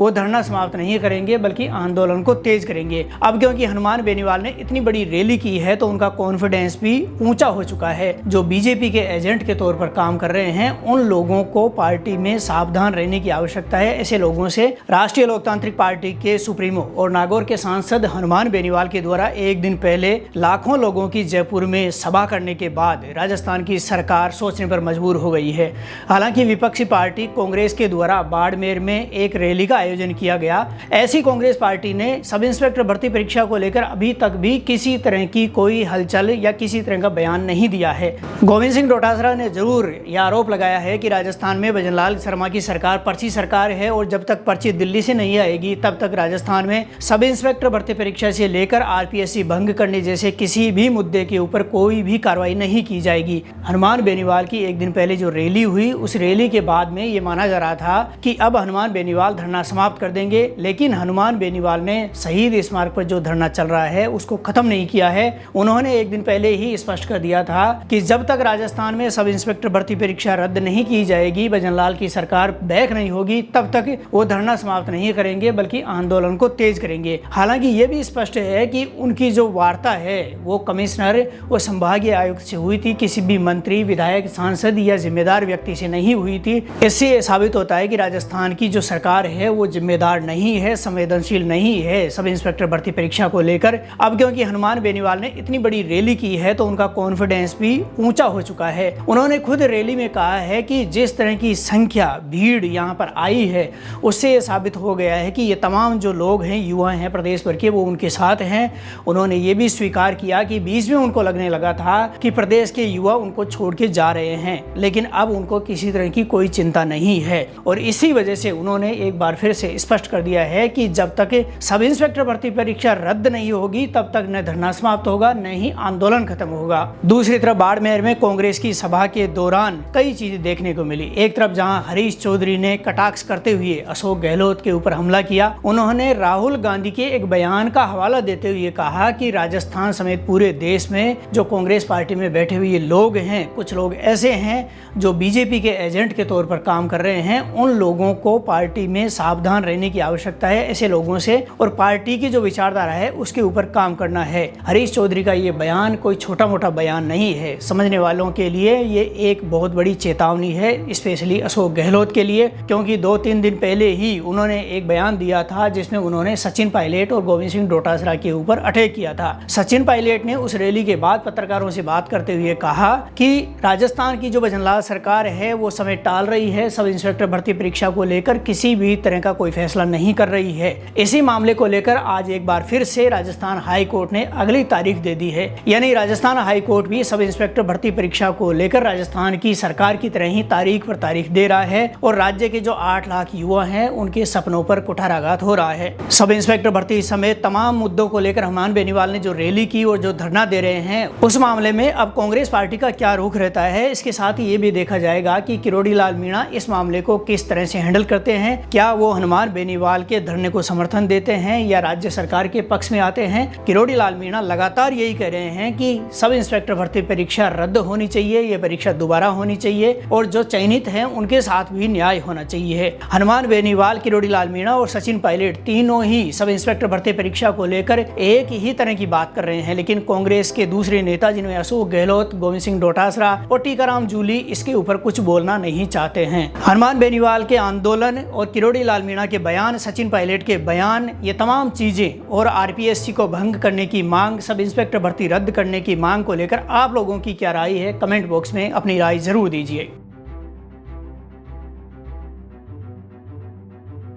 वो धरना समाप्त नहीं करेंगे बल्कि आंदोलन को तेज करेंगे। अब क्योंकि हनुमान बेनीवाल ने इतनी बड़ी रैली की है तो उनका कॉन्फिडेंस भी ऊंचा हो चुका है। जो बीजेपी के एजेंट के तौर पर काम कर रहे हैं उन लोगों को पार्टी में सावधान रहने की आवश्यकता है। ऐसे लोगों से राष्ट्रीय लोकतांत्रिक पार्टी के सुप्रीमो और नागौर के सांसद हनुमान बेनीवाल के द्वारा एक दिन पहले लाखों लोगों की जयपुर में सभा करने के बाद राजस्थान की सरकार सोचने पर मजबूर हो गई है। हालांकि विपक्षी पार्टी कांग्रेस के द्वारा बाड़मेर में एक रैली का आयोजन किया गया। ऐसी कांग्रेस पार्टी ने सब इंस्पेक्टर भर्ती परीक्षा को लेकर अभी तक भी किसी तरह की कोई हलचल या किसी तरह का बयान नहीं दिया है। गोविंद सिंह डोटासरा ने जरूर यह आरोप लगाया है कि राजस्थान में भजनलाल शर्मा की सरकार पर्ची सरकार है और जब तक पर्ची दिल्ली से नहीं आएगी तब तक राजस्थान में सब इंस्पेक्टर भर्ती परीक्षा से लेकर आरपीएससी भंग करने जैसे किसी भी मुद्दे के ऊपर कोई भी कार्रवाई नहीं की जाएगी। हनुमान बेनीवाल की एक दिन पहले जो रैली हुई उस रैली के बाद में ये माना जा रहा था कि अब हनुमान बेनीवाल धरना समाप्त कर देंगे, लेकिन हनुमान बेनीवाल ने शहीद स्मारक पर जो धरना चल रहा है उसको खत्म नहीं किया है। उन्होंने एक दिन पहले ही स्पष्ट कर दिया था कि जब तक राजस्थान में सब इंस्पेक्टर भर्ती परीक्षा रद्द नहीं की जाएगी, भजनलाल की सरकार बैक नहीं होगी, तब तक वो धरना समाप्त नहीं करेंगे बल्कि आंदोलन को तेज करेंगे। हालांकि ये भी स्पष्ट है कि उनकी जो वार्ता है वो कमिश्नर और संभागीय आयुक्त से हुई थी, किसी भी मंत्री, विधायक, सांसद या जिम्मेदार व्यक्ति से नहीं हुई थी। इससे ये साबित होता है कि राजस्थान की जो सरकार है वो जिम्मेदार नहीं है, संवेदनशील नहीं है सब इंस्पेक्टर भर्ती परीक्षा को लेकर। अब क्योंकि हनुमान बेनीवाल ने इतनी बड़ी रैली की है तो उनका कॉन्फिडेंस भी ऊंचा हो चुका है। उन्होंने खुद रैली में कहा है कि जिस तरह की संख्या भीड़ यहाँ पर आई है उससे ये साबित हो गया है कि ये तमाम जो लोग हैं, युवा हैं प्रदेश भर के, वो उनके साथ हैं। उन्होंने ये भी स्वीकार किया कि बीच में उनको लगने लगा था कि प्रदेश के युवा उनको छोड़ के जा रहे हैं, लेकिन अब उनको किसी तरह की कोई चिंता नहीं है। और इसी वजह से उन्होंने एक बार फिर से स्पष्ट कर दिया है कि जब तक सब इंस्पेक्टर भर्ती परीक्षा रद्द नहीं होगी तब तक न धरना समाप्त होगा न ही आंदोलन खत्म होगा। दूसरी तरफ बाड़मेर में कांग्रेस की सभा के दौरान कई चीजें देखने को मिली। एक तरफ जहां हरीश चौधरी ने कटाक्ष करते हुए अशोक गहलोत के ऊपर हमला किया, उन्होंने राहुल गांधी के एक बयान का हवाला देते हुए कहा कि राजस्थान समेत पूरे देश में जो कांग्रेस पार्टी में बैठे हुए लोग हैं, कुछ लोग ऐसे हैं जो बीजेपी के एजेंट के तौर पर काम कर रहे हैं, उन लोगों को पार्टी में सावधान रहने की आवश्यकता है। ऐसे लोगों से और पार्टी की जो विचारधारा है उसके ऊपर काम करना है। हरीश चौधरी का ये बयान कोई छोटा मोटा बयान नहीं है। समझने वालों के लिए ये एक बहुत बड़ी चेतावनी है, स्पेशली अशोक गहलोत के लिए, क्योंकि 2-3 दिन पहले ही उन्होंने एक बयान दिया था जिसमें उन्होंने सचिन पायलट और गोविंद सिंह डोटासरा के ऊपर अटैक किया था। सचिन पायलट ने उस रैली के बाद पत्रकारों से बात करते हुए कहा कि राजस्थान की जो भजनलाल सरकार है वो समय टाल रही है, सब इंस्पेक्टर भर्ती परीक्षा को लेकर किसी भी तरह का कोई फैसला नहीं कर रही है। इसी मामले को लेकर आज एक बार फिर से राजस्थान हाई कोर्ट ने अगली तारीख दे दी है। यानी राजस्थान हाई कोर्ट भी सब इंस्पेक्टर भर्ती परीक्षा को लेकर राजस्थान की सरकार की तरह ही तारीख पर तारीख दे रहा है और राज्य के जो 8 लाख युवा हैं उनके सपनों पर कुठाराघात हो रहा है। सब इंस्पेक्टर भर्ती समेत तमाम मुद्दों को लेकर हनुमान बेनीवाल ने जो रैली की और जो धरना दे रहे हैं उस मामले में अब कांग्रेस पार्टी का क्या रुख रहता है। इसके साथ ही ये भी देखा जाएगा कि किरोड़ी लाल मीणा इस मामले को किस तरह से हैंडल करते हैं। क्या वो हनुमान बेनीवाल के धरने को समर्थन देते हैं या राज्य सरकार के पक्ष में आते हैं। किरोड़ी लाल मीणा लगातार यही कह रहे हैं कि सब इंस्पेक्टर भर्ती परीक्षा रद्द होनी चाहिए, ये परीक्षा दोबारा होनी चाहिए और जो चयनित हैं उनके साथ भी न्याय होना चाहिए। हनुमान बेनीवाल, किरोड़ी लाल मीणा और सचिन पायलट तीनों ही सब इंस्पेक्टर भर्ती परीक्षा को लेकर एक ही तरह की बात कर रहे हैं, लेकिन कांग्रेस के दूसरे नेता जिनमें अशोक गहलोत, गोविंद सिंह डोटासरा और टीकाराम जूली इसके ऊपर कुछ बोलना नहीं चाहते हैं। हनुमान बेनीवाल के आंदोलन और किरोड़ी लाल मीणा के बयान, सचिन पायलट के बयान, ये तमाम चीजें और आरपीएससी को भंग करने की मांग, सब इंस्पेक्टर भर्ती रद्द करने की मांग को लेकर आप लोगों की क्या राय है, कमेंट बॉक्स में अपनी राय जरूर दीजिए।